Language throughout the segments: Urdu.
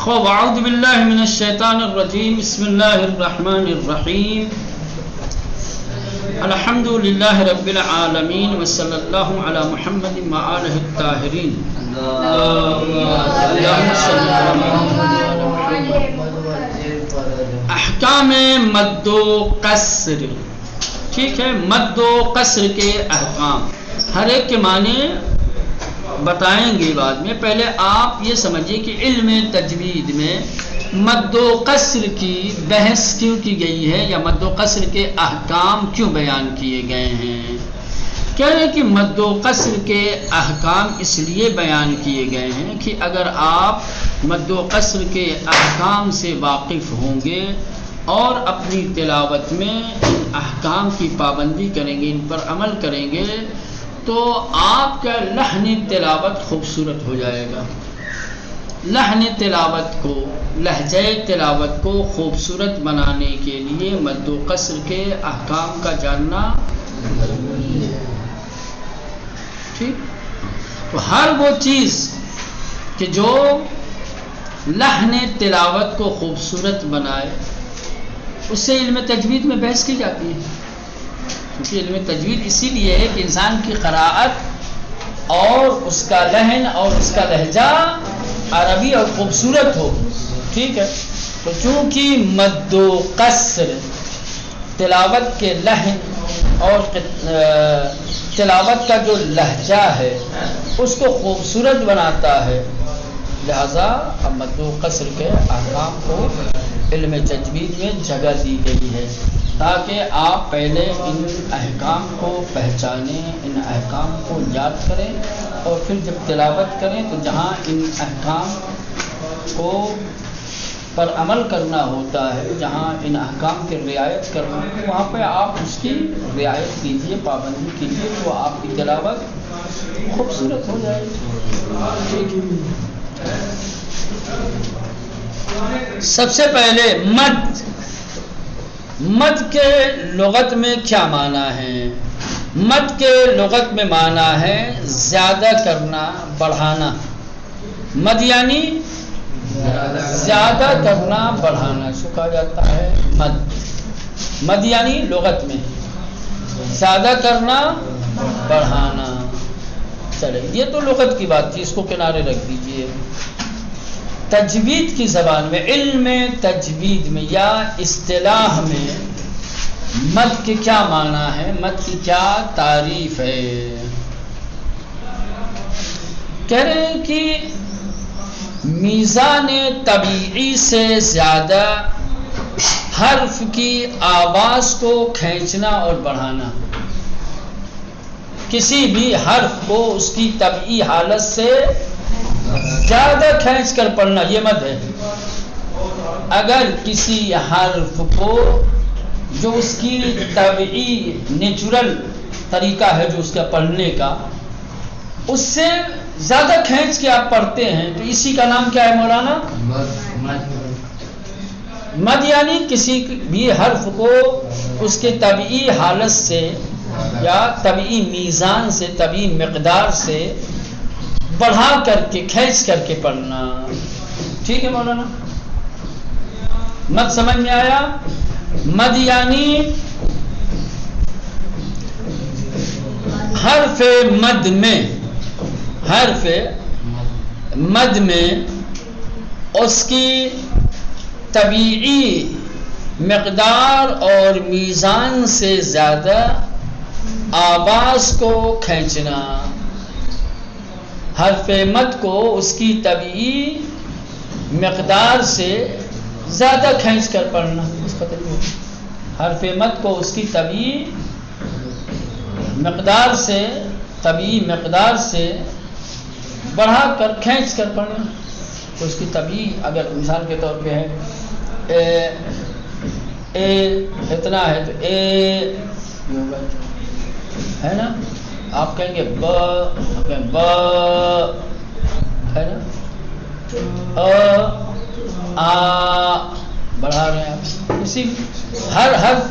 خوب اعوذ باللہ من الشیطان الرجیم بسم اللہ الرحمن الرحیم الحمد للہ رب العالمین وصلی اللہ علی محمد وآلہ الطاہرین احکام مد و قصر. ٹھیک ہے، مد و قصر کے احکام ہر ایک کے معنی بتائیں گے بعد میں. پہلے آپ یہ سمجھیے کہ علم تجوید میں مد و قصر کی بحث کیوں کی گئی ہے یا مد و قصر کے احکام کیوں بیان کیے گئے ہیں. کہہ رہے ہیں کہ مد و قصر کے احکام اس لیے بیان کیے گئے ہیں کہ اگر آپ مد و قصر کے احکام سے واقف ہوں گے اور اپنی تلاوت میں ان احکام کی پابندی کریں گے، ان پر عمل کریں گے، تو آپ کا لحن تلاوت خوبصورت ہو جائے گا. لحن تلاوت کو، لہجہ تلاوت کو خوبصورت بنانے کے لیے مد و قصر کے احکام کا جاننا ضروری ہے. ٹھیک، تو ہر وہ چیز کہ جو لحن تلاوت کو خوبصورت بنائے اس سے علم تجوید میں بحث کی جاتی ہے. کیونکہ علم تجوید اسی لیے ہے کہ انسان کی قراءت اور اس کا لحن اور اس کا لہجہ عربی اور خوبصورت ہو. ٹھیک ہے، تو چونکہ مد و قصر تلاوت کے لحن اور تلاوت کا جو لہجہ ہے اس کو خوبصورت بناتا ہے، لہذا مد و قصر کے احکام کو علم تجوید میں جگہ دی گئی ہے تاکہ آپ پہلے ان احکام کو پہچانیں، ان احکام کو یاد کریں، اور پھر جب تلاوت کریں تو جہاں ان احکام کو پر عمل کرنا ہوتا ہے، جہاں ان احکام کی رعایت کرنا ہے، وہاں پہ آپ اس کی رعایت کیجیے، پابندی کیجیے، تو آپ کی تلاوت خوبصورت ہو جائے گی. سب سے پہلے مد کے لغت میں کیا معنی ہے؟ مد کے لغت میں معنی ہے زیادہ کرنا، بڑھانا. مد یعنی زیادہ کرنا، بڑھانا، اس کو کہا جاتا ہے مد. مد یعنی لغت میں زیادہ کرنا، بڑھانا. چلے، یہ تو لغت کی بات تھی، اس کو کنارے رکھ دیجئے. تجوید کی زبان میں، علم تجوید میں یا اصطلاح میں مد کے کیا معنی ہے، مد کی کیا تعریف ہے؟ کہہ رہے ہیں کہ میزان طبیعی سے زیادہ حرف کی آواز کو کھینچنا اور بڑھانا. کسی بھی حرف کو اس کی طبیعی حالت سے زیادہ کھینچ کر پڑھنا، یہ مد ہے. اگر کسی حرف کو جو اس کی طبیعی نیچرل طریقہ ہے جو اس کا پڑھنے کا، اس سے زیادہ کھینچ کے آپ پڑھتے ہیں تو اسی کا نام کیا ہے مولانا؟ مد. یعنی کسی بھی حرف کو اس کے طبیعی حالت سے یا طبیعی میزان سے، طبیعی مقدار سے بڑھا کر کے، کھینچ کر کے پڑھنا. ٹھیک ہے مولانا، مد سمجھ میں آیا؟ مد یعنی حرف مد میں، حرف مد میں اس کی طبیعی مقدار اور میزان سے زیادہ آواز کو کھینچنا. حرف مد کو اس کی طبیعی مقدار سے زیادہ کھینچ کر پڑھنا. حرف مد کو اس کی طبیعی مقدار سے بڑھا کر، کھینچ کر پڑھنا. تو اس کی طبیعی اگر مثال کے طور پہ ہے اے اتنا ہے تو اے ہوگا، ہے نا. آپ کہیں گے ب، ب ہے نا، آ بڑھا رہے ہیں آپ. اسی ہر حرف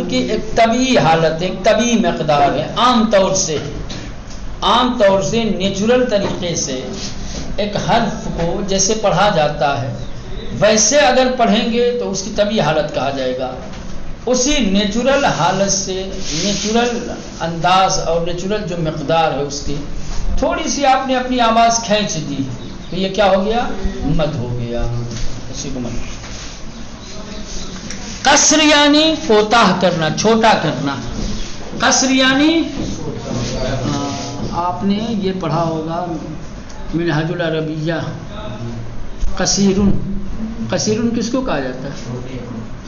کی ایک طبیعی حالت، ایک طبیعی مقدار ہے. عام طور سے نیچرل طریقے سے ایک حرف کو جیسے پڑھا جاتا ہے ویسے اگر پڑھیں گے تو اس کی طبیعی حالت کہا جائے گا. اسی نیچرل حالت سے نیچرل انداز اور نیچرل جو مقدار ہے اس کی تھوڑی سی آپ نے اپنی آواز کھینچ دی تو یہ کیا ہو گیا؟ مد ہو گیا. اسی کو مد. قصر یعنی کوتاہ کرنا، چھوٹا کرنا. قصر یعنی آپ نے یہ پڑھا ہوگا منہاج العربیہ، قصیرن. قصیرن کس کو کہا جاتا ہے؟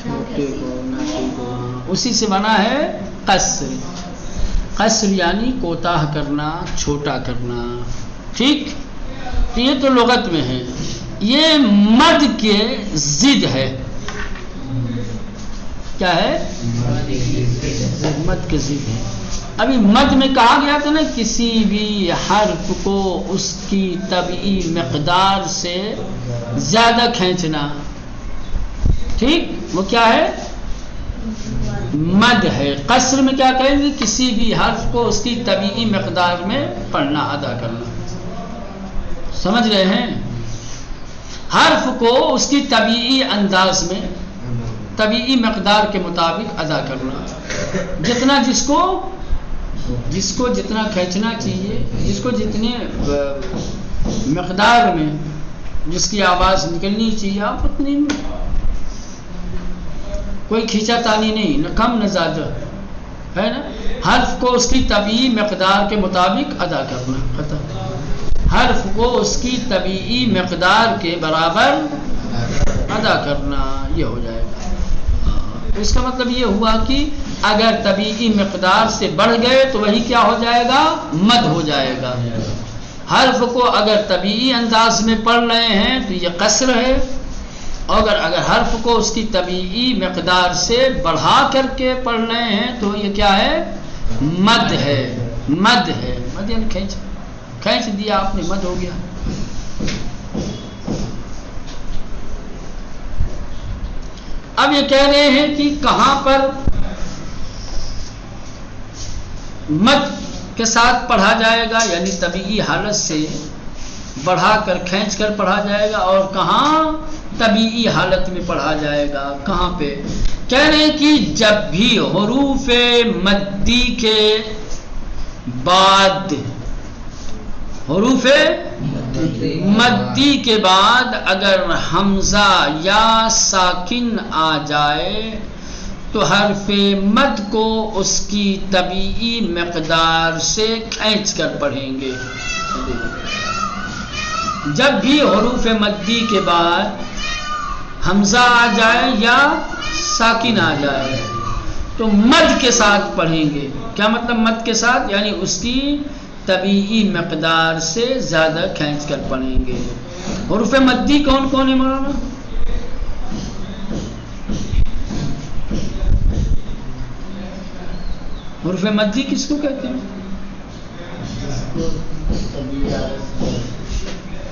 چھوٹے کو، ناٹے کو. اسی سے بنا ہے قصر. قصر یعنی کوتاہ کرنا، چھوٹا کرنا. ٹھیک، یہ تو لغت میں ہے. یہ مد کے ضد ہے. کیا ہے؟ مد کے ضد ہے. ابھی مد میں کہا گیا تھا نا کسی بھی حرف کو اس کی طبعی مقدار سے زیادہ کھینچنا. ٹھیک، وہ کیا ہے؟ مد ہے. قصر میں کیا کہیں گے؟ کسی بھی حرف کو اس کی طبعی مقدار میں پڑھنا، ادا کرنا. سمجھ رہے ہیں؟ حرف کو اس کی طبعی انداز میں، طبعی مقدار کے مطابق ادا کرنا. جتنا جس کو جتنا کھینچنا چاہیے، جس کو جتنے مقدار میں جس کی آواز نکلنی چاہیے آپ اتنی، کوئی کھینچا تانی نہیں، نہ کم نہ زیادہ، ہے نا. حرف کو اس کی طبعی مقدار کے مطابق ادا کرنا. ختم. حرف کو اس کی طبعی مقدار کے برابر ادا کرنا، یہ ہو جائے گا. اس کا مطلب یہ ہوا کہ اگر طبیعی مقدار سے بڑھ گئے تو وہی کیا ہو جائے گا؟ مد ہو جائے گا. حرف کو اگر طبیعی انداز میں پڑھ رہے ہیں تو یہ قصر ہے، اگر حرف کو اس کی طبیعی مقدار سے بڑھا کر کے پڑھ رہے ہیں تو یہ کیا ہے؟ مد ہے. مد ہے، مد یعنی کھینچ دیا آپ نے، مد ہو گیا. اب یہ کہہ رہے ہیں کہ کہاں پر مد کے ساتھ پڑھا جائے گا، یعنی طبیعی حالت سے بڑھا کر کھینچ کر پڑھا جائے گا، اور کہاں طبیعی حالت میں پڑھا جائے گا. کہاں پہ؟ کہہ رہے ہیں کہ جب بھی حروف مدی کے بعد، حروف مدی کے بعد اگر حمزہ یا ساکن آ جائے تو حرف مد کو اس کی طبیعی مقدار سے کھینچ کر پڑھیں گے. جب بھی حروف مدی کے بعد حمزہ آ جائے یا ساکن آ جائے تو مد کے ساتھ پڑھیں گے. کیا مطلب مد کے ساتھ؟ یعنی اس کی طبیعی مقدار سے زیادہ کھینچ کر پڑھیں گے. حروف مدی کون کون ہے مولانا؟ حروف مدی کس کو کہتے ہیں؟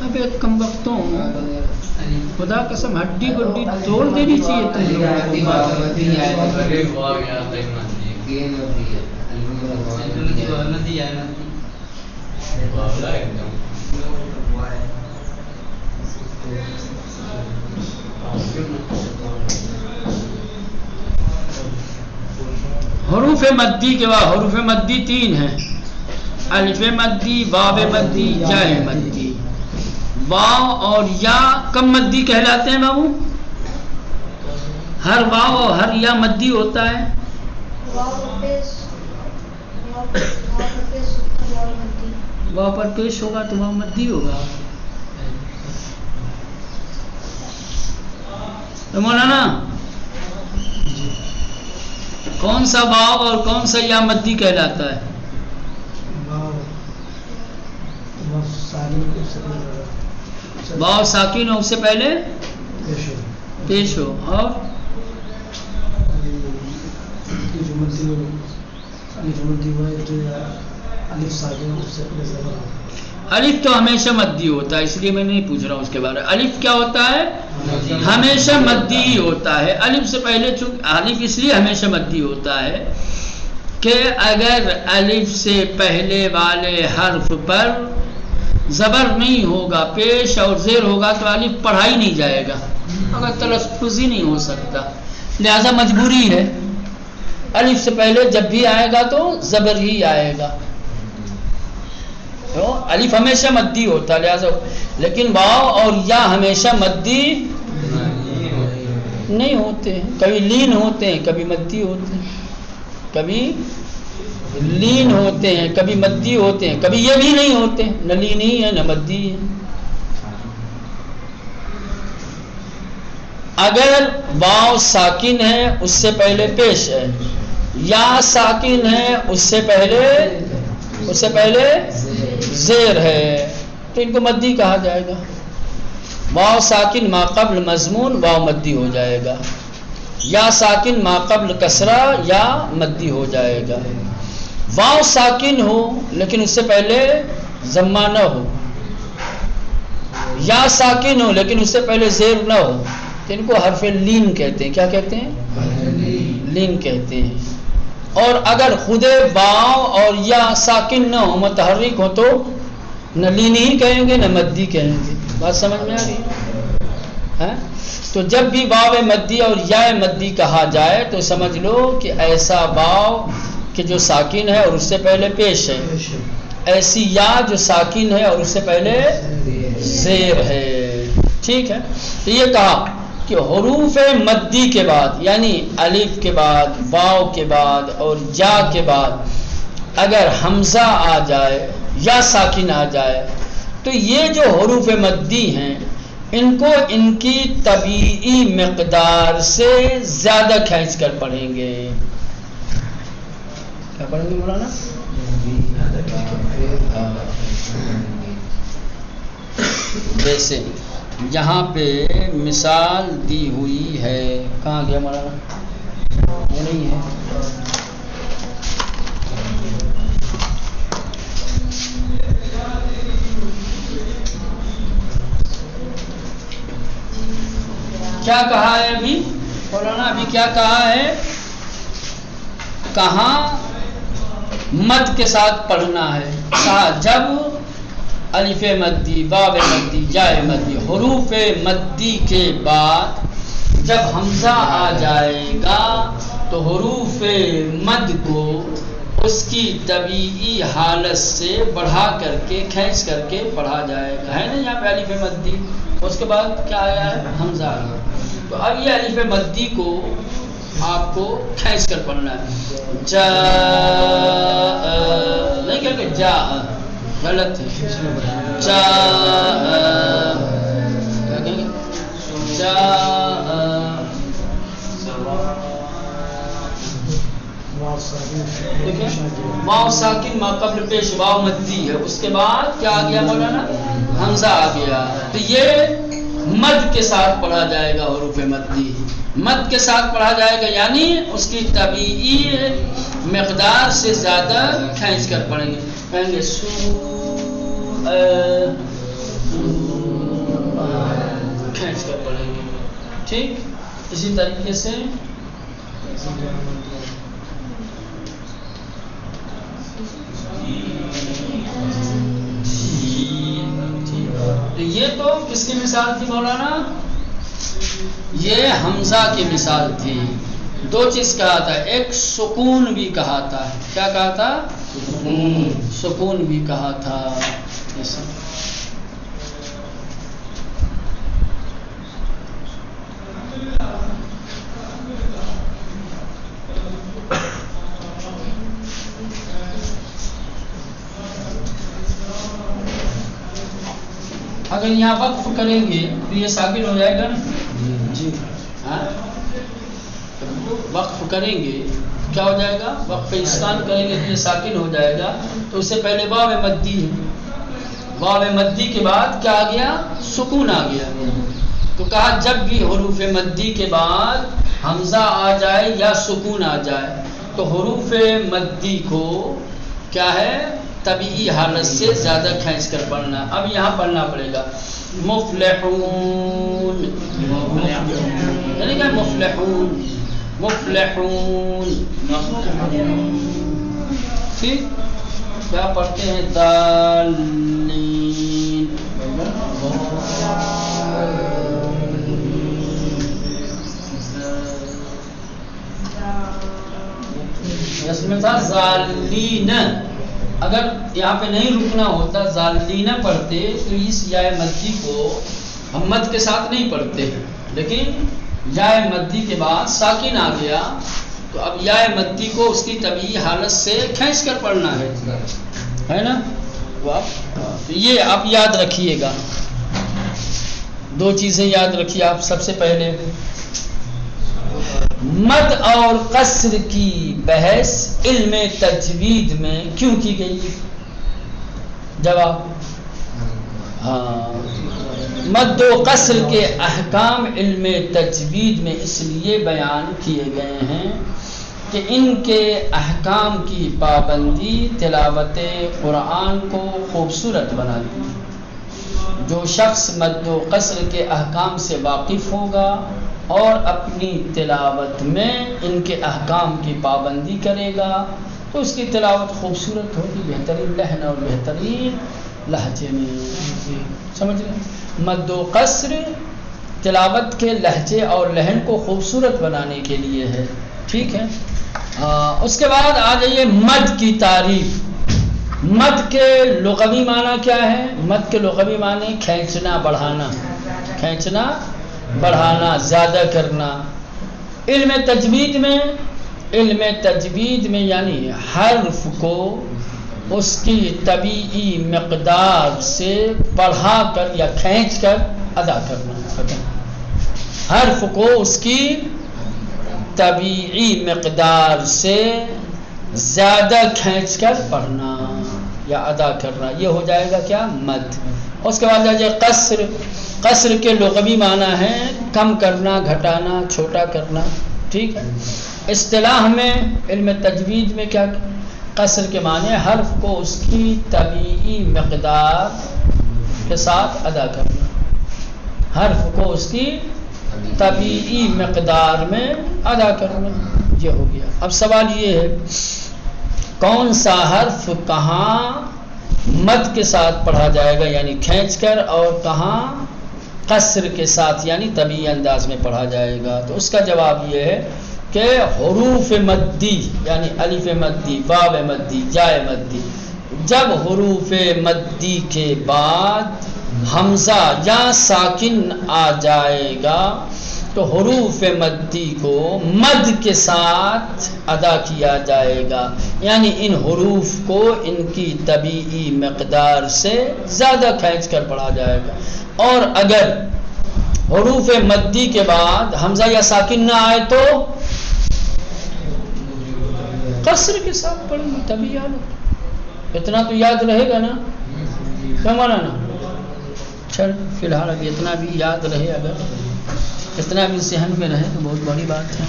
اب ایک کم وقتوں خدا قسم ہڈی گڈی توڑ دینی چاہیے تم لوگوں حروف مدی کے بعد حروف مدی 3 ہیں: الف مدی، واو مدی، یا مدی. واو اور یا کم مدی کہلاتے ہیں بابو؟ ہر واو اور ہر یا مدی ہوتا ہے. واو پر پیش ہوگا تو واو مدی ہوگا. تو مولانا کون سا واو اور کون سا یا مدی کہلاتا ہے؟ واو ساکن ہو، اس سے پہلے پیش ہو. اور الف تو ہمیشہ مدی ہوتا ہے، اس لیے میں نہیں پوچھ رہا ہوں اس کے بارے میں. الف کیا ہوتا ہے؟ ہمیشہ مدی ہی ہوتا ہے. الف سے پہلے الف اس لیے ہمیشہ مدی ہوتا ہے کہ اگر الف سے پہلے والے حرف پر زبر نہیں ہوگا، پیش اور زیر ہوگا تو الف پڑھا ہی نہیں جائے گا، اگر تلفظ ہی نہیں ہو سکتا، لہذا مجبوری ہے الف سے پہلے جب بھی آئے گا تو زبر ہی آئے گا، تو الف ہمیشہ مدی ہوتا ہے لہذا، لیکن واو اور یا ہمیشہ مدی نہیں ہوتے ہیں، کبھی لین ہوتے ہیں کبھی مدی ہوتے ہیں، کبھی لین ہوتے ہیں کبھی مدی ہوتے ہیں، کبھی یہ بھی نہیں ہوتے، نہ لینی ہے نہ مدی ہے۔ اگر واو ساکن ہے اس سے پہلے پیش ہے، یا ساکن ہے اس سے پہلے زیر ہے تو ان کو مدی کہا جائے گا۔ واو ساکن ما قبل مضمون واو مدی ہو جائے گا، یا ساکن ما قبل کسرہ یا مدی ہو جائے گا۔ واو ساکن ہو لیکن اس سے پہلے ضمہ نہ ہو، یا ساکن ہو لیکن اس سے پہلے زیر نہ ہو تو ان کو حرف لین کہتے ہیں۔ کیا کہتے ہیں؟ لین کہتے ہیں۔ اور اگر خود واو اور یا ساکن نہ ہو، متحرک ہو تو نہ لینی ہی کہیں گے نہ مدی کہیں گے۔ بات سمجھ میں آ رہی ہے؟ تو جب بھی واو مدی اور یا مدی کہا جائے تو سمجھ لو کہ ایسا واو کہ جو ساکن ہے اور اس سے پہلے پیش ہے، ایسی یا جو ساکن ہے اور اس سے پہلے زیر ہے، ٹھیک ہے۔ تو یہ کہا کہ حروف مدی کے بعد یعنی الف کے بعد، واو کے بعد اور یا کے بعد اگر حمزہ آ جائے یا ساکن آ جائے تو یہ جو حروف مدی ہیں ان کو ان کی طبیعی مقدار سے زیادہ کھینچ کر پڑھیں گے۔ کیا پڑھیں گے مولانا؟ جیسے یہاں پہ مثال دی ہوئی ہے، کہاں گیا مولانا؟ یہ نہیں ہے۔ کیا کہا ہے ابھی مولانا؟ ابھی کیا کہا ہے؟ کہاں مد کے ساتھ پڑھنا ہے، کہا جب الف مدی، واو مدی، یا مدی، حروف مدی کے بعد جب حمزہ آ جائے گا تو حروف مد کو اس کی طبیعی حالت سے بڑھا کر کے کھینچ کر کے پڑھا جائے گا، ہے نا؟ یہاں پہ الف مدی، اس کے بعد کیا آیا ہے؟ حمزہ آیا۔ تو اب یہ الف مدی کو آپ کو کھینچ کر پڑھنا ہے، جا نہیں کہہ کہ جا، غلط ہے، جا کیا کہیں گے؟ جا واو ساکن ما قبل پیش واو مدی ہے، اس کے بعد کیا آ گیا مولانا؟ حمزہ آ گیا، تو یہ مد کے ساتھ پڑھا جائے گا، حروف مدی مد کے ساتھ پڑھا جائے گا، یعنی اس کی طبیعی مقدار سے زیادہ کھینچ کر پڑھیں گے، کہیں گے سو کھینچ کر پڑھیں گے، ٹھیک؟ اسی طریقے سے تو یہ تو کس کی مثال تھی مولانا؟ یہ حمزہ کی مثال تھی۔ دو چیز کہا تھا، ایک سکون بھی کہا تھا، کیا کہا تھا؟ سکون بھی کہا تھا۔ اگر یہاں وقف کریں گے تو یہ ساکن ہو جائے گا نا؟ جی ہاں، وقف کریں گے کیا ہو جائے گا؟ وقف اسکان کریں گے تو یہ ساکن ہو جائے گا، تو اس سے پہلے واو مدی ہے، واو مدی کے بعد کیا آ گیا؟ سکون آ گیا۔ تو کہا جب بھی حروف مدی کے بعد حمزہ آ جائے یا سکون آ جائے تو حروف مدی کو کیا ہے؟ طبیعی حالت سے زیادہ کھینچ کر پڑھنا۔ اب یہاں پڑھنا پڑے گا مفلحون، یعنی کہ مفلحون، مفلحون، ٹھیک؟ کیا پڑھتے ہیں؟ دالین، ظالین، اگر یہاں پہ نہیں رکنا ہوتا ظالین پڑھتے تو اس یا مدی کو ہم مد کے ساتھ نہیں پڑھتے، لیکن یا مدی کے بعد ساکن آ گیا تو اب یا مدی کو اس کی طبیعی حالت سے کھینچ کر پڑھنا ہے نا؟ تو یہ آپ یاد رکھیے گا، دو چیزیں یاد رکھیے آپ۔ سب سے پہلے مد اور قصر کی بحث علم تجوید میں کیوں کی گئی؟ جواب ہاں، مد و قصر کے احکام علم تجوید میں اس لیے بیان کیے گئے ہیں کہ ان کے احکام کی پابندی تلاوت قرآن کو خوبصورت بناتی ہے۔ جو شخص مد و قصر کے احکام سے واقف ہوگا اور اپنی تلاوت میں ان کے احکام کی پابندی کرے گا تو اس کی تلاوت خوبصورت ہوگی، بہترین لحن اور بہترین لہجے میں۔ سمجھ گئے؟ مد و قصر تلاوت کے لہجے اور لحن کو خوبصورت بنانے کے لیے ہے، ٹھیک ہے؟ اس کے بعد آ جائیے مد کی تعریف۔ مد کے لغوی معنی کیا ہے؟ مد کے لغوی معنی کھینچنا، بڑھانا، کھینچنا بڑھانا، زیادہ کرنا۔ علم تجوید میں یعنی حرف کو اس کی طبیعی مقدار سے بڑھا کر یا کھینچ کر ادا کرنا، حرف کو اس کی طبیعی مقدار سے زیادہ کھینچ کر پڑھنا یا ادا کرنا، یہ ہو جائے گا کیا؟ مد۔ اس کے بعد آ جائے قصر۔ قصر کے لغوی معنی ہے کم کرنا، گھٹانا، چھوٹا کرنا، ٹھیک ہے؟ اصطلاح میں علم تجوید میں کیا؟ قصر کے معنی حرف کو اس کی طبیعی مقدار کے ساتھ ادا کرنا، حرف کو اس کی طبیعی مقدار میں ادا کرنا، یہ ہو گیا۔ اب سوال یہ ہے کون سا حرف کہاں مد کے ساتھ پڑھا جائے گا یعنی کھینچ کر، اور کہاں قصر کے ساتھ یعنی طبیعی انداز میں پڑھا جائے گا؟ تو اس کا جواب یہ ہے کہ حروف مدی یعنی الف مدی، واو مدی، جائے مدی، جب حروف مدی کے بعد حمزہ یا ساکن آ جائے گا تو حروف مدی کو مد کے ساتھ ادا کیا جائے گا، یعنی ان حروف کو ان کی طبیعی مقدار سے زیادہ کھینچ کر پڑھا جائے گا۔ اور اگر حروف مدی کے بعد حمزہ یا ساکن نہ آئے تو قصر کے ساتھ پڑھیں گے، تبھی یاد، اتنا تو یاد رہے گا نا؟ سمجھا نا؟ چل فی الحال اب اتنا بھی یاد رہے، اگر اتنا بھی ذہن میں رہے تو بہت بڑی بات ہے۔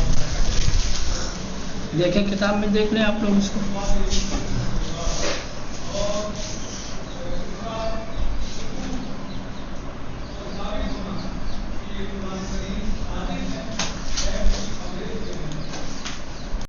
دیکھیں کتاب میں دیکھ لیں آپ لوگ اس کو۔